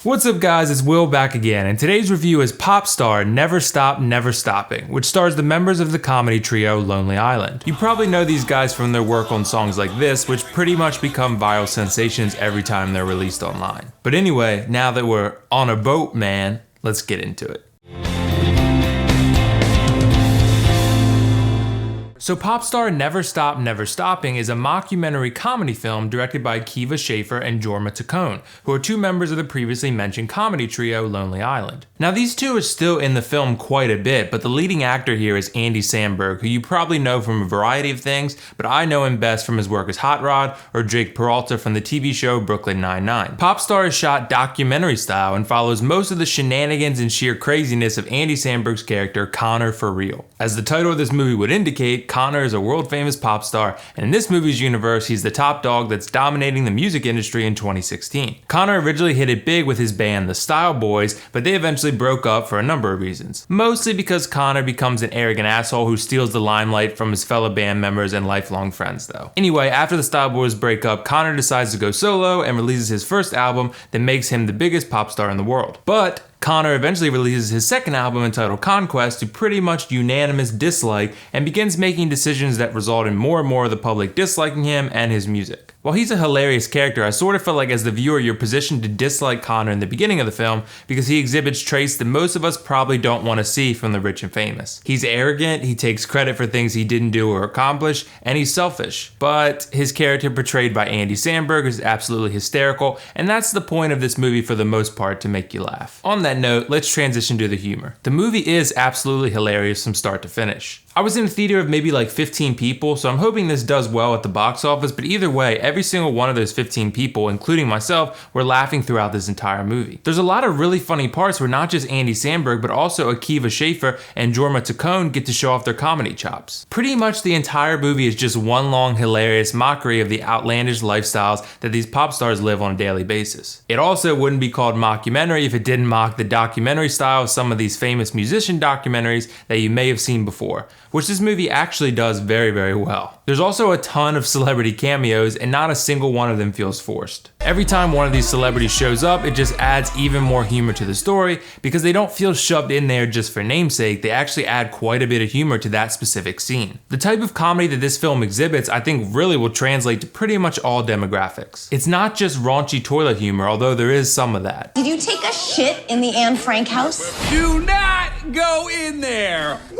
What's up guys, it's Will back again, and today's review is Popstar Never Stop Never Stopping, which stars the members of the comedy trio Lonely Island. You probably know these guys from their work on songs like this, which pretty much become viral sensations every time they're released online. But anyway, now that we're on a boat, man, let's get into it. So Popstar Never Stop Never Stopping is a mockumentary comedy film directed by Akiva, Schaffer, and Jorma Taccone, who are two members of the previously mentioned comedy trio Lonely Island. Now these two are still in the film quite a bit, but the leading actor here is Andy Samberg, who you probably know from a variety of things, but I know him best from his work as Hot Rod or Jake Peralta from the TV show Brooklyn Nine-Nine. Popstar is shot documentary style and follows most of the shenanigans and sheer craziness of Andy Samberg's character Connor for real. As the title of this movie would indicate, Connor is a world-famous pop star, and in this movie's universe, he's the top dog that's dominating the music industry in 2016. Connor originally hit it big with his band, the Style Boys, but they eventually broke up for a number of reasons. Mostly because Connor becomes an arrogant asshole who steals the limelight from his fellow band members and lifelong friends, though. Anyway, after the Style Boys break up, Connor decides to go solo and releases his first album that makes him the biggest pop star in the world. But Connor eventually releases his second album entitled Conquest to pretty much unanimous dislike and begins making decisions that result in more and more of the public disliking him and his music. While he's a hilarious character, I sort of feel like as the viewer you're positioned to dislike Connor in the beginning of the film because he exhibits traits that most of us probably don't want to see from the rich and famous. He's arrogant, he takes credit for things he didn't do or accomplish, and he's selfish. But his character portrayed by Andy Samberg is absolutely hysterical, and that's the point of this movie for the most part, to make you laugh. On that note, let's transition to the humor. The movie is absolutely hilarious from start to finish. I was in a theater of maybe like 15 people, so I'm hoping this does well at the box office, but either way, every single one of those 15 people, including myself, were laughing throughout this entire movie. There's a lot of really funny parts where not just Andy Samberg, but also Akiva, Schaffer, and Jorma Taccone get to show off their comedy chops. Pretty much the entire movie is just one long hilarious mockery of the outlandish lifestyles that these pop stars live on a daily basis. It also wouldn't be called mockumentary if it didn't mock the documentary style of some of these famous musician documentaries that you may have seen before, which this movie actually does very, very well. There's also a ton of celebrity cameos, and not a single one of them feels forced. Every time one of these celebrities shows up, it just adds even more humor to the story because they don't feel shoved in there just for namesake, they actually add quite a bit of humor to that specific scene. The type of comedy that this film exhibits, I think really will translate to pretty much all demographics. It's not just raunchy toilet humor, although there is some of that. Did you take a shit in the Anne Frank house? Do not go in there! Woo!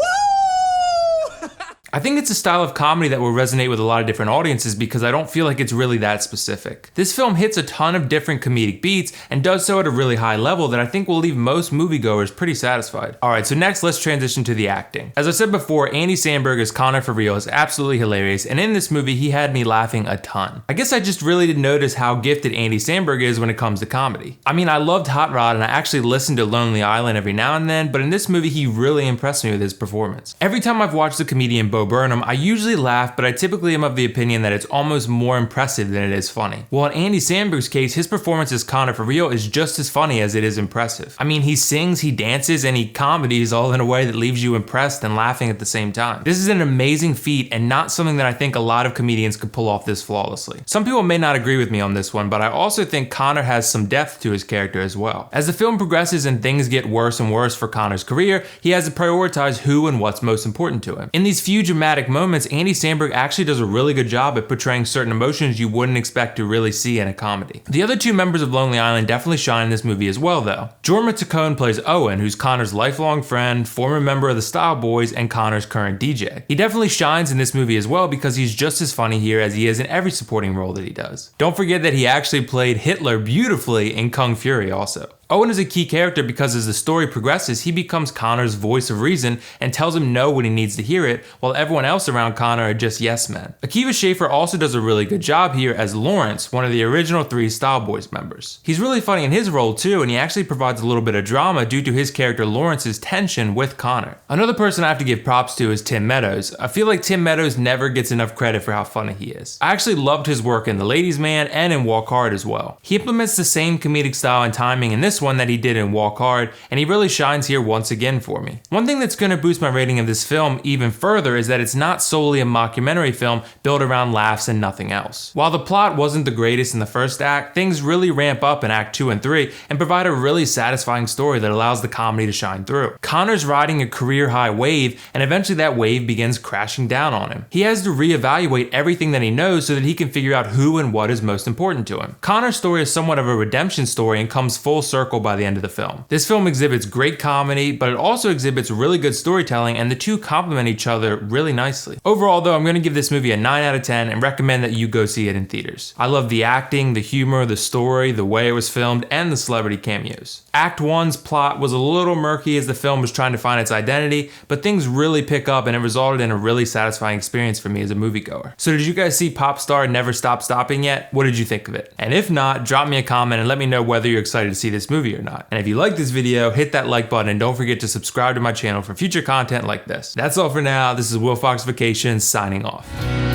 I think it's a style of comedy that will resonate with a lot of different audiences because I don't feel like it's really that specific. This film hits a ton of different comedic beats and does so at a really high level that I think will leave most moviegoers pretty satisfied. Alright, so next let's transition to the acting. As I said before, Andy Samberg as Connor for real is absolutely hilarious, and in this movie he had me laughing a ton. I guess I just really didn't notice how gifted Andy Samberg is when it comes to comedy. I mean, I loved Hot Rod and I actually listened to Lonely Island every now and then, but in this movie he really impressed me with his performance. Every time I've watched the comedian Bo Burnham, I usually laugh, but I typically am of the opinion that it's almost more impressive than it is funny. Well, in Andy Samberg's case, his performance as Connor for real is just as funny as it is impressive. I mean, he sings, he dances, and he comedies all in a way that leaves you impressed and laughing at the same time. This is an amazing feat and not something that I think a lot of comedians could pull off this flawlessly. Some people may not agree with me on this one, but I also think Connor has some depth to his character as well. As the film progresses and things get worse and worse for Connor's career, he has to prioritize who and what's most important to him. In these few dramatic moments, Andy Samberg actually does a really good job at portraying certain emotions you wouldn't expect to really see in a comedy. The other two members of Lonely Island definitely shine in this movie as well though. Jorma Taccone plays Owen, who's Connor's lifelong friend, former member of the Style Boys, and Connor's current DJ. He definitely shines in this movie as well because he's just as funny here as he is in every supporting role that he does. Don't forget that he actually played Hitler beautifully in Kung Fury also. Owen is a key character because as the story progresses, he becomes Connor's voice of reason and tells him no when he needs to hear it, while everyone else around Connor are just yes men. Akiva Schaffer also does a really good job here as Lawrence, one of the original 3 Style Boys members. He's really funny in his role too, and he actually provides a little bit of drama due to his character Lawrence's tension with Connor. Another person I have to give props to is Tim Meadows. I feel like Tim Meadows never gets enough credit for how funny he is. I actually loved his work in The Ladies' Man and in Walk Hard as well. He implements the same comedic style and timing in this this one that he did in Walk Hard, and he really shines here once again for me. One thing that's going to boost my rating of this film even further is that it's not solely a mockumentary film built around laughs and nothing else. While the plot wasn't the greatest in the first act, things really ramp up in Act 2 and 3 and provide a really satisfying story that allows the comedy to shine through. Connor's riding a career-high wave, and eventually that wave begins crashing down on him. He has to reevaluate everything that he knows so that he can figure out who and what is most important to him. Connor's story is somewhat of a redemption story and comes full circle by the end of the film. This film exhibits great comedy, but it also exhibits really good storytelling, and the two complement each other really nicely. Overall though, I'm going to give this movie a 9 out of 10 and recommend that you go see it in theaters. I love the acting, the humor, the story, the way it was filmed, and the celebrity cameos. Act 1's plot was a little murky as the film was trying to find its identity, but things really pick up and it resulted in a really satisfying experience for me as a moviegoer. So did you guys see Popstar Never Stop Stopping yet? What did you think of it? And if not, drop me a comment and let me know whether you're excited to see this movie or not. And if you like this video, hit that like button and don't forget to subscribe to my channel for future content like this. That's all for now. This is Willfoxification signing off.